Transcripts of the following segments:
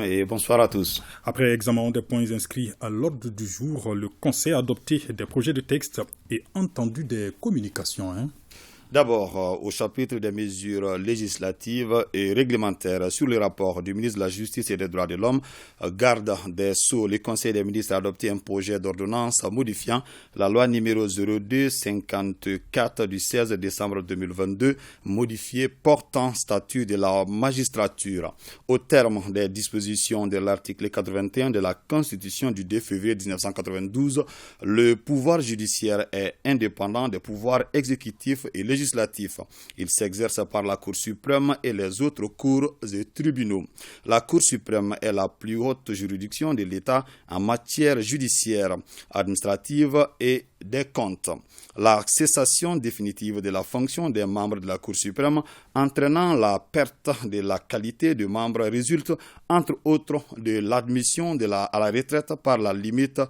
Et bonsoir à tous. Après examen des points inscrits à l'ordre du jour, le Conseil a adopté des projets de texte et entendu des communications. D'abord, au chapitre des mesures législatives et réglementaires sur le rapport du ministre de la Justice et des Droits de l'Homme, garde des Sceaux, le Conseil des ministres a adopté un projet d'ordonnance modifiant la loi numéro 0254 du 16 décembre 2022, modifiée portant statut de la magistrature. Au terme des dispositions de l'article 81 de la Constitution du 2 février 1992, le pouvoir judiciaire est indépendant des pouvoirs exécutifs et législatifs. Il s'exerce par la Cour suprême et les autres cours et tribunaux. La Cour suprême est la plus haute juridiction de l'État en matière judiciaire, administrative et des comptes. La cessation définitive de la fonction des membres de la Cour suprême entraînant la perte de la qualité de membre résulte, entre autres, de l'admission à la retraite par la limite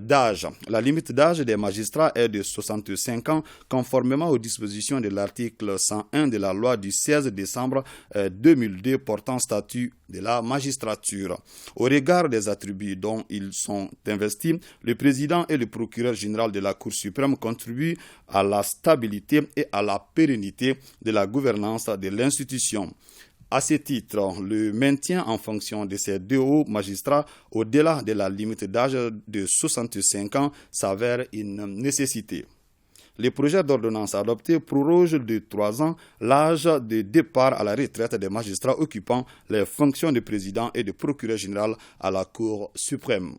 d'âge. La limite d'âge des magistrats est de 65 ans, conformément aux dispositions de l'article 101 de la loi du 16 décembre 2002 portant statut de la magistrature. Au regard des attributs dont ils sont investis, le président et le procureur général de la Cour suprême contribuent à la stabilité et à la pérennité de la gouvernance de l'institution. À ce titre, le maintien en fonction de ces deux hauts magistrats au-delà de la limite d'âge de 65 ans s'avère une nécessité. Le projet d'ordonnance adopté proroge de 3 ans l'âge de départ à la retraite des magistrats occupant les fonctions de président et de procureur général à la Cour suprême.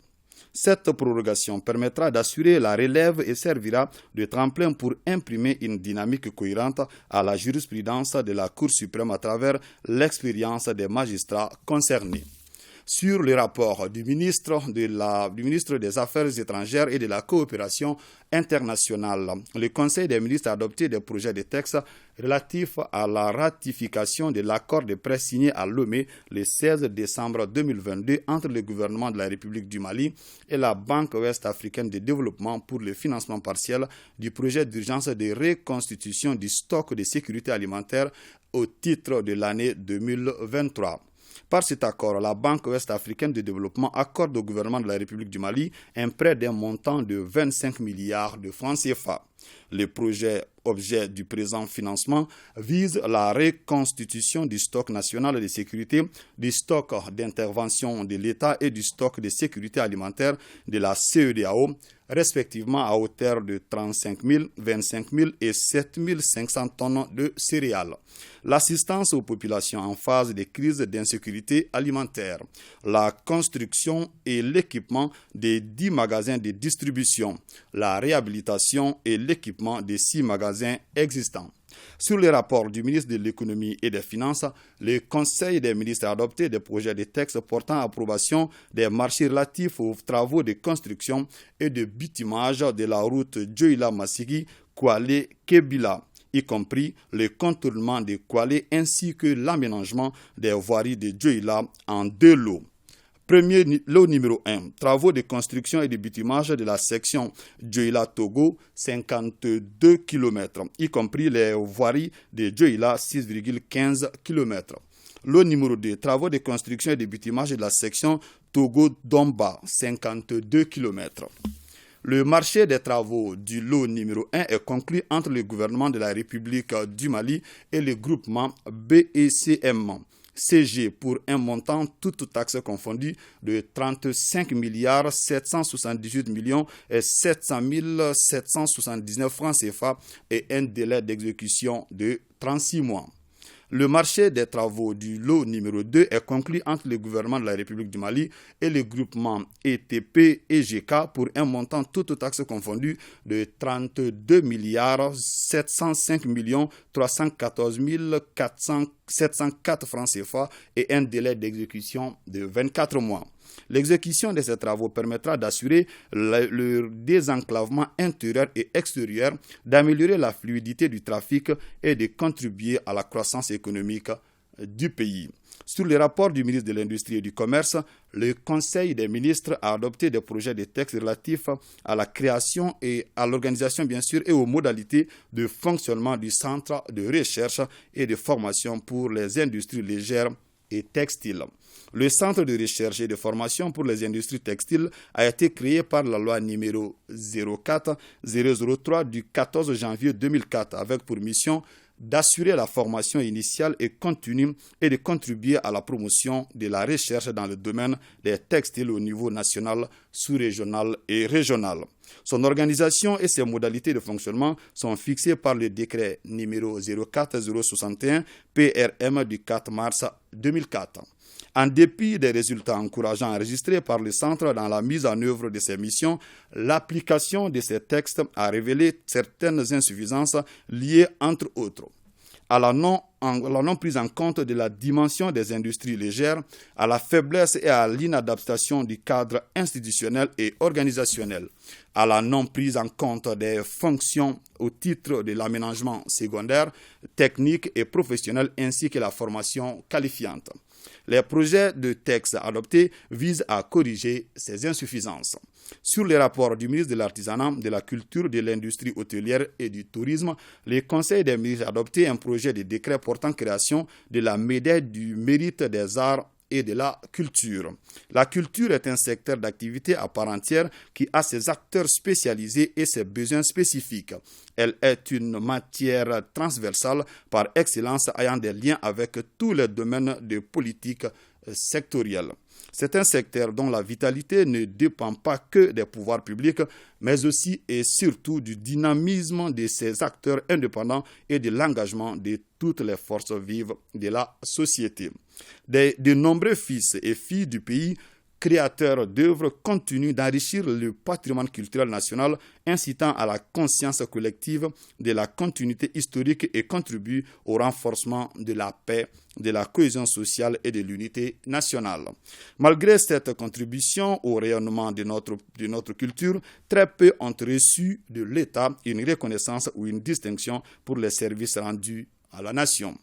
Cette prorogation permettra d'assurer la relève et servira de tremplin pour imprimer une dynamique cohérente à la jurisprudence de la Cour suprême à travers l'expérience des magistrats concernés. Sur le rapport du ministre des Affaires étrangères et de la coopération internationale, le Conseil des ministres a adopté des projets de texte relatifs à la ratification de l'accord de prêt signé à Lomé le 16 décembre 2022 entre le gouvernement de la République du Mali et la Banque ouest-africaine de développement pour le financement partiel du projet d'urgence de reconstitution du stock de sécurité alimentaire au titre de l'année 2023. Par cet accord, la Banque ouest-africaine de développement accorde au gouvernement de la République du Mali un prêt d'un montant de 25 milliards de francs CFA. Le projet objet du présent financement vise la reconstitution du stock national de sécurité, du stock d'intervention de l'État et du stock de sécurité alimentaire de la CEDEAO, respectivement à hauteur de 35 000, 25 000 et 7 500 tonnes de céréales. L'assistance aux populations en phase de crise d'insécurité alimentaire, la construction et l'équipement des 10 magasins de distribution, la réhabilitation et l'équipement des 6 magasins existants. Sur le rapport du ministre de l'Économie et des Finances, le Conseil des ministres a adopté des projets de texte portant approbation des marchés relatifs aux travaux de construction et de bitumage de la route Djoila-Massigi-Kwale-Kebila, y compris le contournement de Kwale ainsi que l'aménagement des voiries de Djoila en 2 lots. Premier lot numéro 1, travaux de construction et de bitumage de la section Djoila-Togo, 52 km, y compris les voiries de Djoila, 6,15 km. Lot numéro 2, travaux de construction et de bitumage de la section Togo-Domba, 52 km. Le marché des travaux du lot numéro 1 est conclu entre le gouvernement de la République du Mali et le groupement BECM. CG pour un montant toutes taxes confondues de 35 milliards 778 millions et 700 779 francs CFA et un délai d'exécution de 36 mois. Le marché des travaux du lot numéro 2 est conclu entre le gouvernement de la République du Mali et le groupement ETP-EGK pour un montant toutes taxes confondues de 32 milliards 705 millions 314 704 francs CFA et un délai d'exécution de 24 mois. L'exécution de ces travaux permettra d'assurer le désenclavement intérieur et extérieur, d'améliorer la fluidité du trafic et de contribuer à la croissance économique du pays. Sur le rapport du ministre de l'Industrie et du Commerce, le Conseil des ministres a adopté des projets de textes relatifs à la création et à l'organisation, bien sûr, et aux modalités de fonctionnement du Centre de recherche et de formation pour les industries légères et textile. Le Centre de recherche et de formation pour les industries textiles a été créé par la loi numéro 04-003 du 14 janvier 2004 avec pour mission d'assurer la formation initiale et continue et de contribuer à la promotion de la recherche dans le domaine des textiles au niveau national, sous-régional et régional. Son organisation et ses modalités de fonctionnement sont fixées par le décret numéro 04061 PRM du 4 mars 2004. En dépit des résultats encourageants enregistrés par le Centre dans la mise en œuvre de ses missions, l'application de ces textes a révélé certaines insuffisances liées, entre autres, à la non prise en compte de la dimension des industries légères, à la faiblesse et à l'inadaptation du cadre institutionnel et organisationnel, à la non prise en compte des fonctions au titre de l'aménagement secondaire, technique et professionnel ainsi que la formation qualifiante. Les projets de texte adoptés visent à corriger ces insuffisances. Sur les rapports du ministre de l'Artisanat, de la Culture, de l'Industrie hôtelière et du Tourisme, le Conseil des ministres a adopté un projet de décret portant création de la médaille du mérite des arts et de la culture. La culture est un secteur d'activité à part entière qui a ses acteurs spécialisés et ses besoins spécifiques. Elle est une matière transversale par excellence ayant des liens avec tous les domaines de politique sectorielle. C'est un secteur dont la vitalité ne dépend pas que des pouvoirs publics, mais aussi et surtout du dynamisme de ses acteurs indépendants et de l'engagement de toutes les forces vives de la société. De nombreux fils et filles du pays, créateurs d'œuvres, continuent d'enrichir le patrimoine culturel national, incitant à la conscience collective de la continuité historique et contribuent au renforcement de la paix, de la cohésion sociale et de l'unité nationale. Malgré cette contribution au rayonnement de notre culture, très peu ont reçu de l'État une reconnaissance ou une distinction pour les services rendus à la nation.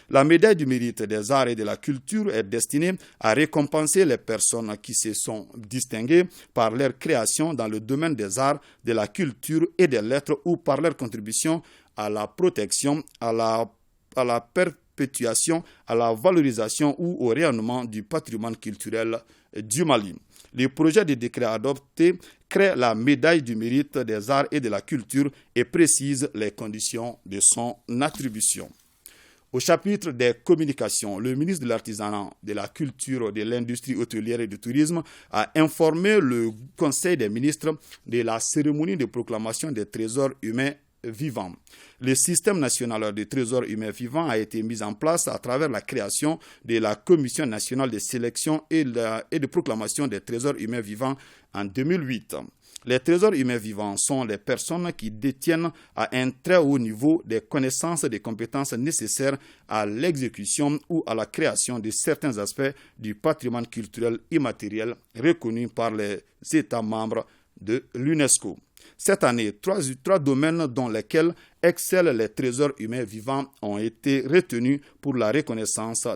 La médaille du mérite des arts et de la culture est destinée à récompenser les personnes qui se sont distinguées par leur création dans le domaine des arts, de la culture et des lettres ou par leur contribution à la protection, à la perpétuation, à la valorisation ou au rayonnement du patrimoine culturel du Mali. Le projet de décret adopté crée la médaille du mérite des arts et de la culture et précise les conditions de son attribution. Au chapitre des communications, le ministre de l'Artisanat, de la Culture, de l'Industrie hôtelière et du Tourisme a informé le Conseil des ministres de la cérémonie de proclamation des trésors humains vivants. Le système national de trésors humains vivants a été mis en place à travers la création de la Commission nationale de sélection et de proclamation des trésors humains vivants en 2008. Les trésors humains vivants sont les personnes qui détiennent à un très haut niveau des connaissances et des compétences nécessaires à l'exécution ou à la création de certains aspects du patrimoine culturel immatériel reconnu par les États membres de l'UNESCO. Cette année, trois domaines dans lesquels excellent les trésors humains vivants ont été retenus pour la reconnaissance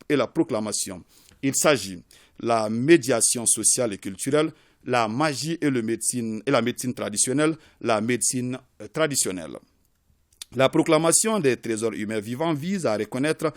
et la proclamation. Il s'agit de la médiation sociale et culturelle, la magie et la médecine traditionnelle, la médecine traditionnelle. La proclamation des trésors humains vivants vise à reconnaître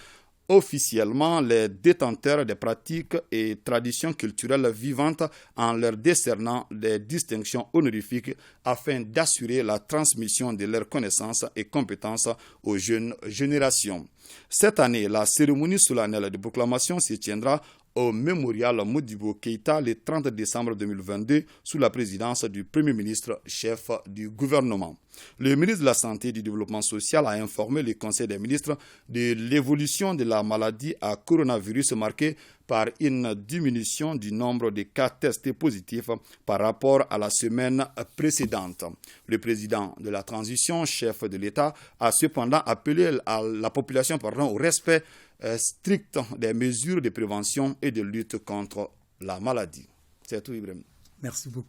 officiellement les détenteurs des pratiques et traditions culturelles vivantes en leur décernant des distinctions honorifiques afin d'assurer la transmission de leurs connaissances et compétences aux jeunes générations. Cette année, la cérémonie solennelle de proclamation se tiendra au mémorial Modibo Keïta le 30 décembre 2022 sous la présidence du Premier ministre chef du gouvernement. Le ministre de la Santé et du Développement social a informé le Conseil des ministres de l'évolution de la maladie à coronavirus marquée par une diminution du nombre de cas testés positifs par rapport à la semaine précédente. Le président de la transition, chef de l'État, a cependant appelé à la population au respect strict des mesures de prévention et de lutte contre la maladie. C'est tout, Ibrahim. Merci beaucoup.